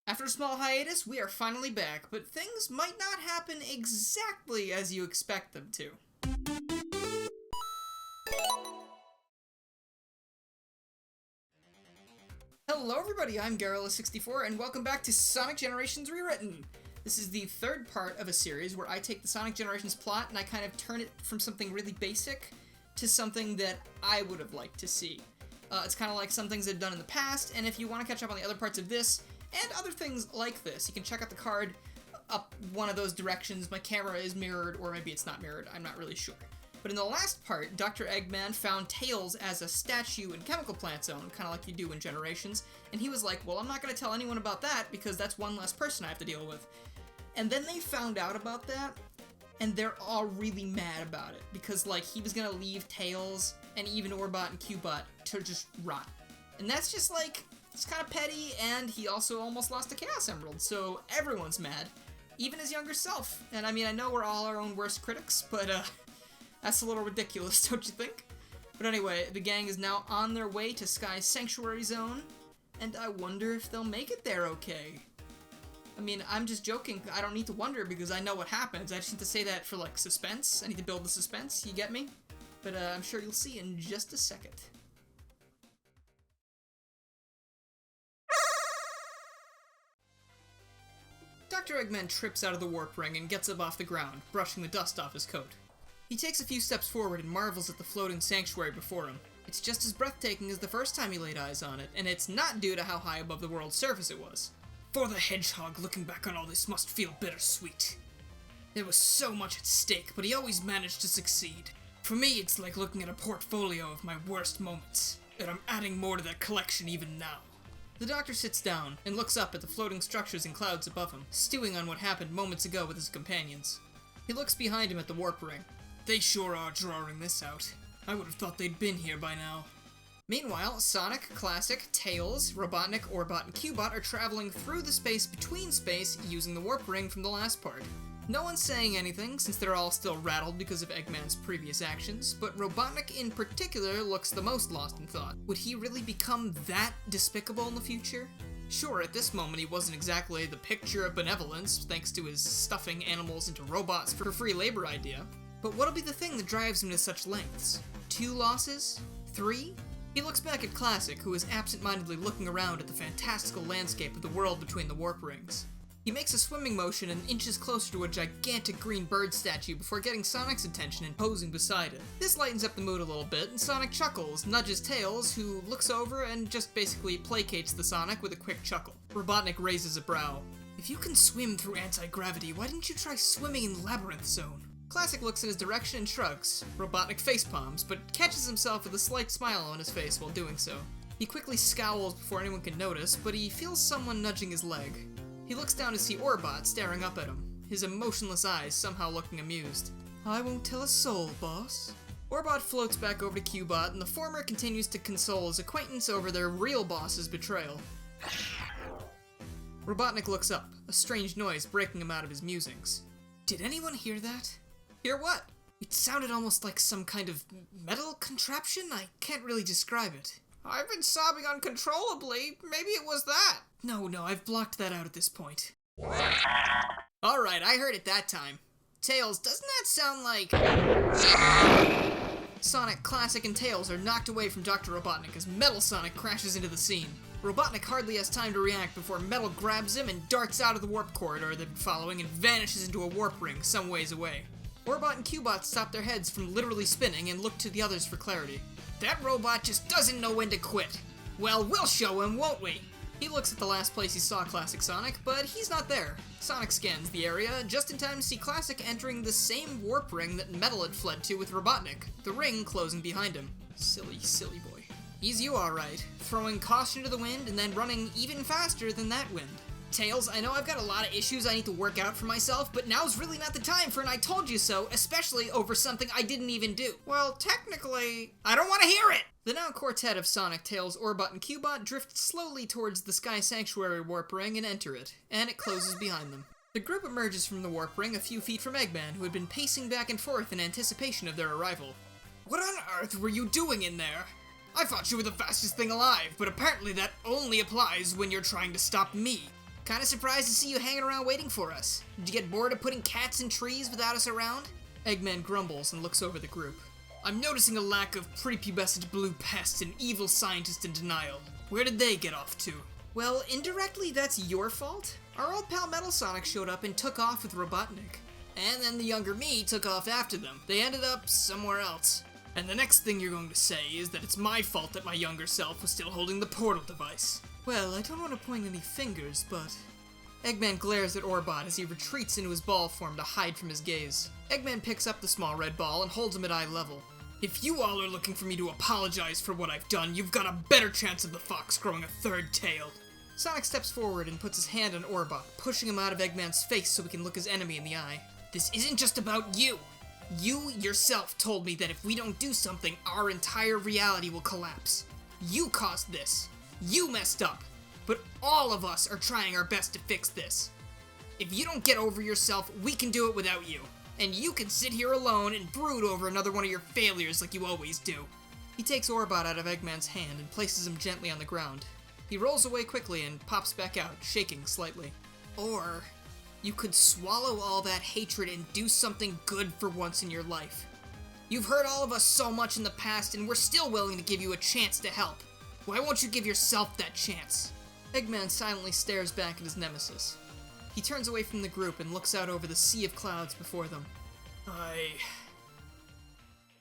After a small hiatus, we are finally back, but things might not happen exactly as you expect them to. Hello everybody, I'm Garrula64, and welcome back to Sonic Generations Rewritten! This is the third part of a series where I take the Sonic Generations plot and I kind of turn it from something really basic to something that I would have liked to see. It's kind of like some things I've done in the past, and if you want to catch up on the other parts of this, and other things like this, you can check out the card up one of those directions. My camera is mirrored, or maybe it's not mirrored, I'm not really sure. But in the last part, Dr. Eggman found Tails as a statue in Chemical Plant Zone, kind of like you do in Generations, and he was like, well, I'm not going to tell anyone about that, because that's one less person I have to deal with. And then they found out about that, and they're all really mad about it, because, like, he was going to leave Tails, and even Orbot and Cubot to just rot. And that's just, like, it's kind of petty, and he also almost lost a Chaos Emerald, so everyone's mad, even his younger self. And I mean, I know we're all our own worst critics, but, that's a little ridiculous, don't you think? But anyway, the gang is now on their way to Sky's Sanctuary Zone, and I wonder if they'll make it there okay. I mean, I'm just joking, I don't need to wonder because I know what happens, I just need to say that for, like, suspense. I need to build the suspense, you get me? But, I'm sure you'll see in just a second. Dr. Eggman trips out of the warp ring and gets up off the ground, brushing the dust off his coat. He takes a few steps forward and marvels at the floating sanctuary before him. It's just as breathtaking as the first time he laid eyes on it, and it's not due to how high above the world's surface it was. For the hedgehog, looking back on all this must feel bittersweet. There was so much at stake, but he always managed to succeed. For me, it's like looking at a portfolio of my worst moments, and I'm adding more to that collection even now. The doctor sits down and looks up at the floating structures and clouds above him, stewing on what happened moments ago with his companions. He looks behind him at the warp ring. They sure are drawing this out. I would have thought they'd been here by now. Meanwhile, Sonic, Classic, Tails, Robotnik, Orbot, and Cubot are traveling through the space between space using the warp ring from the last part. No one's saying anything, since they're all still rattled because of Eggman's previous actions, but Robotnik in particular looks the most lost in thought. Would he really become that despicable in the future? Sure, at this moment he wasn't exactly the picture of benevolence, thanks to his stuffing animals into robots for free labor idea. But what'll be the thing that drives him to such lengths? 2 losses? 3? He looks back at Classic, who is absent-mindedly looking around at the fantastical landscape of the world between the warp rings. He makes a swimming motion and inches closer to a gigantic green bird statue before getting Sonic's attention and posing beside it. This lightens up the mood a little bit, and Sonic chuckles, nudges Tails, who looks over and just basically placates the Sonic with a quick chuckle. Robotnik raises a brow. If you can swim through anti-gravity, why didn't you try swimming in Labyrinth Zone? Classic looks in his direction and shrugs. Robotnik facepalms, but catches himself with a slight smile on his face while doing so. He quickly scowls before anyone can notice, but he feels someone nudging his leg. He looks down to see Orbot staring up at him, his emotionless eyes somehow looking amused. I won't tell a soul, boss. Orbot floats back over to Cubot, and the former continues to console his acquaintance over their real boss's betrayal. Robotnik looks up, a strange noise breaking him out of his musings. Did anyone hear that? Hear what? It sounded almost like some kind of metal contraption? I can't really describe it. I've been sobbing uncontrollably. Maybe it was that. No, I've blocked that out at this point. Alright, I heard it that time. Tails, doesn't that sound like... Sonic, Classic, and Tails are knocked away from Dr. Robotnik as Metal Sonic crashes into the scene. Robotnik hardly has time to react before Metal grabs him and darts out of the warp corridor they've been following and vanishes into a warp ring some ways away. Orbot and Cubot stop their heads from literally spinning and look to the others for clarity. That robot just doesn't know when to quit. Well, we'll show him, won't we? He looks at the last place he saw Classic Sonic, but he's not there. Sonic scans the area, just in time to see Classic entering the same warp ring that Metal had fled to with Robotnik, the ring closing behind him. Silly, silly boy. He's you alright, throwing caution to the wind and then running even faster than that wind. Tails, I know I've got a lot of issues I need to work out for myself, but now's really not the time for an I told you so, especially over something I didn't even do. Well, technically, I don't want to hear it! The now quartet of Sonic, Tails, Orbot, and Cubot drift slowly towards the Sky Sanctuary warp ring and enter it, and it closes behind them. The group emerges from the warp ring a few feet from Eggman, who had been pacing back and forth in anticipation of their arrival. What on earth were you doing in there? I thought you were the fastest thing alive, but apparently that only applies when you're trying to stop me. Kinda surprised to see you hanging around waiting for us. Did you get bored of putting cats in trees without us around? Eggman grumbles and looks over the group. I'm noticing a lack of prepubescent blue pests and evil scientists in denial. Where did they get off to? Well, indirectly that's your fault. Our old pal Metal Sonic showed up and took off with Robotnik. And then the younger me took off after them. They ended up somewhere else. And the next thing you're going to say is that it's my fault that my younger self was still holding the portal device. Well, I don't want to point any fingers, but... Eggman glares at Orbot as he retreats into his ball form to hide from his gaze. Eggman picks up the small red ball and holds him at eye level. If you all are looking for me to apologize for what I've done, you've got a better chance of the fox growing a third tail. Sonic steps forward and puts his hand on Orbot, pushing him out of Eggman's face so he can look his enemy in the eye. This isn't just about you. You yourself told me that if we don't do something, our entire reality will collapse. You caused this. You messed up. But all of us are trying our best to fix this. If you don't get over yourself, we can do it without you. And you can sit here alone and brood over another one of your failures like you always do. He takes Orbot out of Eggman's hand and places him gently on the ground. He rolls away quickly and pops back out, shaking slightly. Or, you could swallow all that hatred and do something good for once in your life. You've hurt all of us so much in the past, and we're still willing to give you a chance to help. Why won't you give yourself that chance? Eggman silently stares back at his nemesis. He turns away from the group and looks out over the sea of clouds before them. I...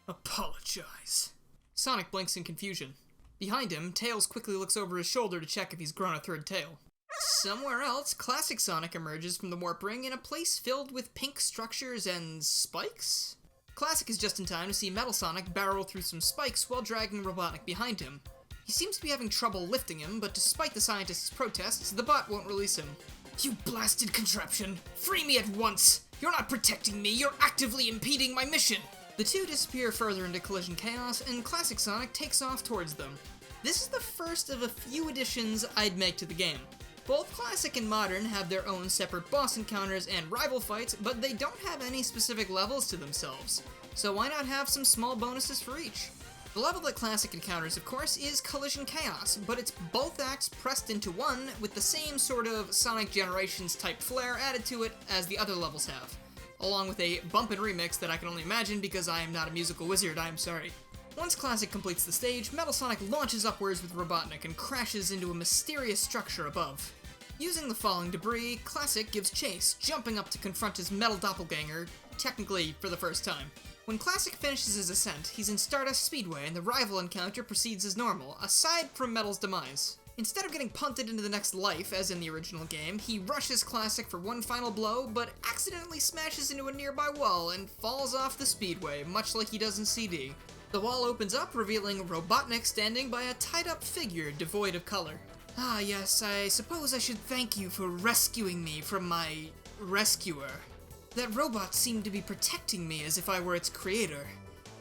apologize. Sonic blinks in confusion. Behind him, Tails quickly looks over his shoulder to check if he's grown a third tail. Somewhere else, Classic Sonic emerges from the warp ring in a place filled with pink structures and spikes? Classic is just in time to see Metal Sonic barrel through some spikes while dragging Robotnik behind him. He seems to be having trouble lifting him, but despite the scientist's protests, the bot won't release him. You blasted contraption! Free me at once! You're not protecting me, you're actively impeding my mission! The two disappear further into collision chaos, and Classic Sonic takes off towards them. This is the first of a few additions I'd make to the game. Both Classic and Modern have their own separate boss encounters and rival fights, but they don't have any specific levels to themselves. So why not have some small bonuses for each? The level that Classic encounters, of course, is Collision Chaos, but it's both acts pressed into one with the same sort of Sonic Generations type flair added to it as the other levels have. Along with a bumpin' remix that I can only imagine because I am not a musical wizard, I'm sorry. Once Classic completes the stage, Metal Sonic launches upwards with Robotnik and crashes into a mysterious structure above. Using the falling debris, Classic gives chase, jumping up to confront his metal doppelganger, technically for the first time. When Classic finishes his ascent, he's in Stardust Speedway and the rival encounter proceeds as normal, aside from Metal's demise. Instead of getting punted into the next life, as in the original game, he rushes Classic for one final blow, but accidentally smashes into a nearby wall and falls off the speedway, much like he does in CD. The wall opens up, revealing Robotnik standing by a tied-up figure devoid of color. Ah yes, I suppose I should thank you for rescuing me from my... rescuer. That robot seemed to be protecting me as if I were its creator,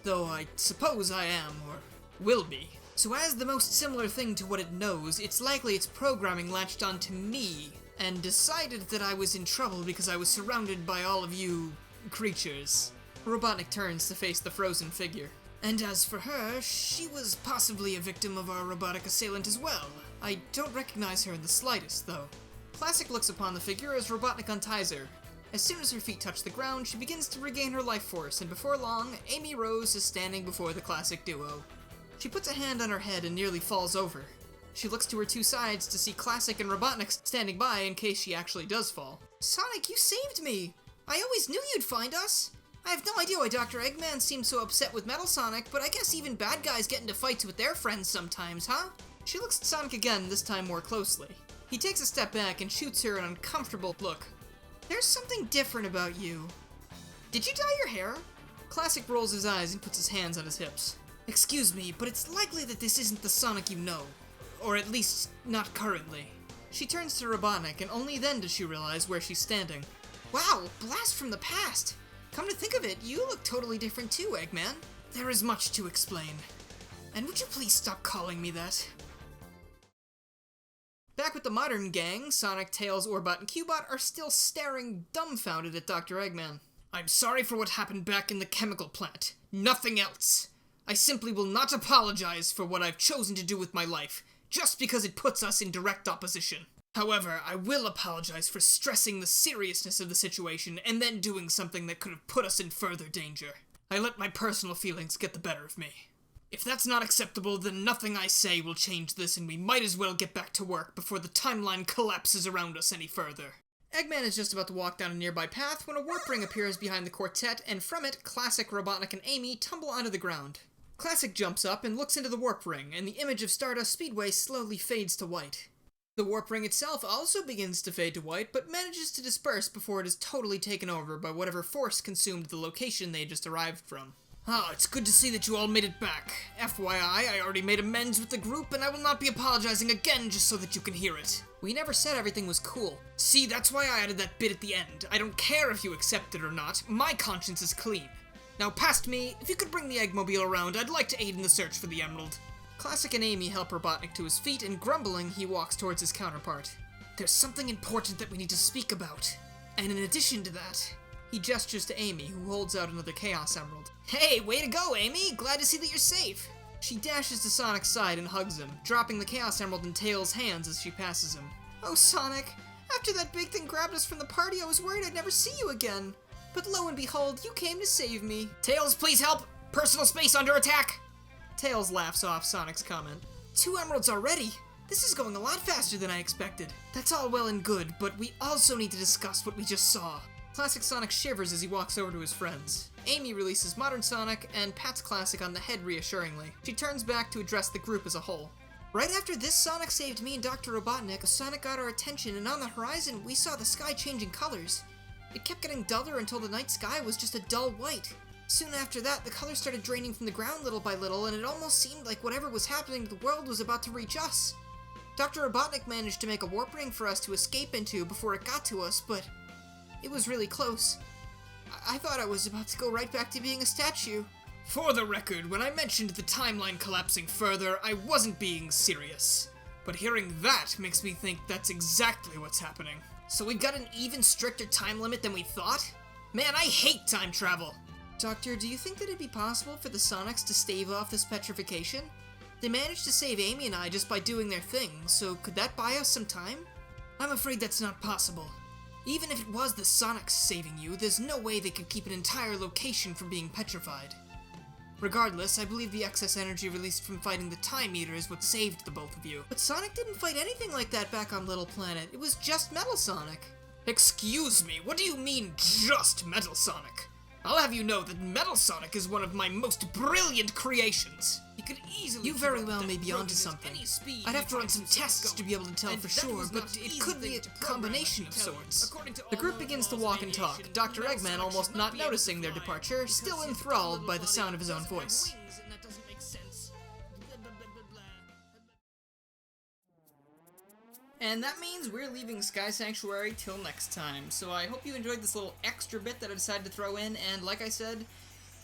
though I suppose I am, or will be. So as the most similar thing to what it knows, it's likely its programming latched onto me, and decided that I was in trouble because I was surrounded by all of you... creatures. Robotnik turns to face the frozen figure. And as for her, she was possibly a victim of our robotic assailant as well. I don't recognize her in the slightest, though. Classic looks upon the figure as Robotnik unties her. As soon as her feet touch the ground, she begins to regain her life force, and before long, Amy Rose is standing before the Classic duo. She puts a hand on her head and nearly falls over. She looks to her two sides to see Classic and Robotnik standing by in case she actually does fall. Sonic, you saved me! I always knew you'd find us! I have no idea why Dr. Eggman seemed so upset with Metal Sonic, but I guess even bad guys get into fights with their friends sometimes, huh? She looks at Sonic again, this time more closely. He takes a step back and shoots her an uncomfortable look. There's something different about you. Did you dye your hair? Classic rolls his eyes and puts his hands on his hips. Excuse me, but it's likely that this isn't the Sonic you know. Or at least, not currently. She turns to Robotnik, and only then does she realize where she's standing. Wow, blast from the past! Come to think of it, you look totally different too, Eggman. There is much to explain. And would you please stop calling me that? Back with the modern gang, Sonic, Tails, Orbot, and Cubot are still staring dumbfounded at Dr. Eggman. I'm sorry for what happened back in the chemical plant. Nothing else. I simply will not apologize for what I've chosen to do with my life, just because it puts us in direct opposition. However, I will apologize for stressing the seriousness of the situation and then doing something that could have put us in further danger. I let my personal feelings get the better of me. If that's not acceptable, then nothing I say will change this, and we might as well get back to work before the timeline collapses around us any further. Eggman is just about to walk down a nearby path when a warp ring appears behind the quartet, and from it, Classic, Robotnik, and Amy tumble onto the ground. Classic jumps up and looks into the warp ring, and the image of Stardust Speedway slowly fades to white. The warp ring itself also begins to fade to white, but manages to disperse before it is totally taken over by whatever force consumed the location they just arrived from. Ah, it's good to see that you all made it back. FYI, I already made amends with the group, and I will not be apologizing again just so that you can hear it. We never said everything was cool. See, that's why I added that bit at the end. I don't care if you accept it or not. My conscience is clean. Now, past me, if you could bring the Eggmobile around, I'd like to aid in the search for the emerald. Classic and Amy help Robotnik to his feet, and grumbling, he walks towards his counterpart. There's something important that we need to speak about. And in addition to that, he gestures to Amy, who holds out another Chaos Emerald. Hey, way to go, Amy! Glad to see that you're safe! She dashes to Sonic's side and hugs him, dropping the Chaos Emerald in Tails' hands as she passes him. Oh, Sonic! After that big thing grabbed us from the party, I was worried I'd never see you again. But lo and behold, you came to save me. Tails, please help! Personal space under attack! Tails laughs off Sonic's comment. 2 emeralds already? This is going a lot faster than I expected. That's all well and good, but we also need to discuss what we just saw. Classic Sonic shivers as he walks over to his friends. Amy releases Modern Sonic and pats Classic on the head reassuringly. She turns back to address the group as a whole. Right after this Sonic saved me and Dr. Robotnik, Sonic got our attention, and on the horizon we saw the sky changing colors. It kept getting duller until the night sky was just a dull white. Soon after that, the colors started draining from the ground little by little, and it almost seemed like whatever was happening to the world was about to reach us. Dr. Robotnik managed to make a warp ring for us to escape into before it got to us, but it was really close. I thought I was about to go right back to being a statue. For the record, when I mentioned the timeline collapsing further, I wasn't being serious. But hearing that makes me think that's exactly what's happening. So we've got an even stricter time limit than we thought? Man, I hate time travel! Doctor, do you think that it'd be possible for the Sonics to stave off this petrification? They managed to save Amy and I just by doing their thing, so could that buy us some time? I'm afraid that's not possible. Even if it was the Sonics saving you, there's no way they could keep an entire location from being petrified. Regardless, I believe the excess energy released from fighting the Time Eater is what saved the both of you. But Sonic didn't fight anything like that back on Little Planet. It was just Metal Sonic. Excuse me, what do you mean, just Metal Sonic? I'll have you know that Metal Sonic is one of my most brilliant creations. You very well may be onto something. I'd have to run some tests to be able to tell for sure, but it could be a combination of sorts. The group begins to walk and talk, Dr. Eggman almost not noticing their departure, still enthralled by the sound of his own voice. And that means we're leaving Sky Sanctuary till next time, so I hope you enjoyed this little extra bit that I decided to throw in, and like I said,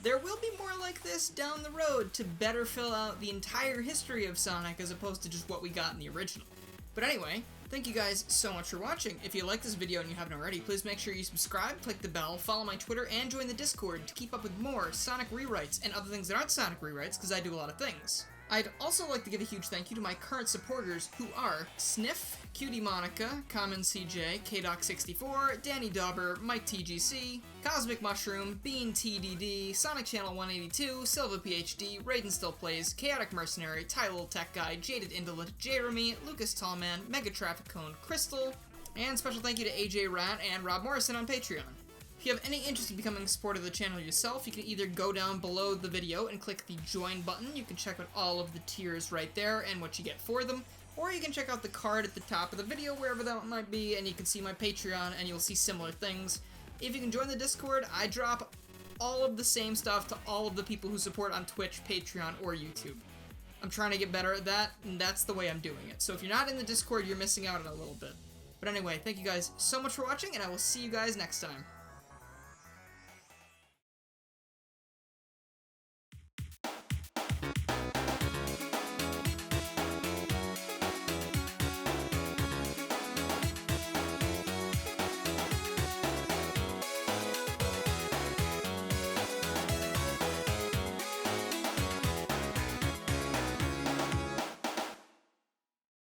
there will be more like this down the road to better fill out the entire history of Sonic as opposed to just what we got in the original. But anyway, thank you guys so much for watching. If you like this video and you haven't already, please make sure you subscribe, click the bell, follow my Twitter, and join the Discord to keep up with more Sonic rewrites and other things that aren't Sonic rewrites, because I do a lot of things. I'd also like to give a huge thank you to my current supporters, who are Sniff, Cutie Monica, Common CJ, KDoc64, Danny Dauber, Mike TGC, Cosmic Mushroom, Bean TDD, Sonic Channel 182, Silva PhD, Raiden Still Plays, Chaotic Mercenary, Ty Little Tech Guy, Jaded Indolent, Jeremy, Lucas Tallman, Mega Traffic Cone, Crystal, and special thank you to AJ Rat and Rob Morrison on Patreon. If you have any interest in becoming a supporter of the channel yourself, you can either go down below the video and click the join button. You can check out all of the tiers right there and what you get for them. Or you can check out the card at the top of the video, wherever that might be, and you can see my Patreon and you'll see similar things. If you can join the Discord, I drop all of the same stuff to all of the people who support on Twitch, Patreon, or YouTube. I'm trying to get better at that, and that's the way I'm doing it. So if you're not in the Discord, you're missing out on a little bit. But anyway, thank you guys so much for watching, and I will see you guys next time.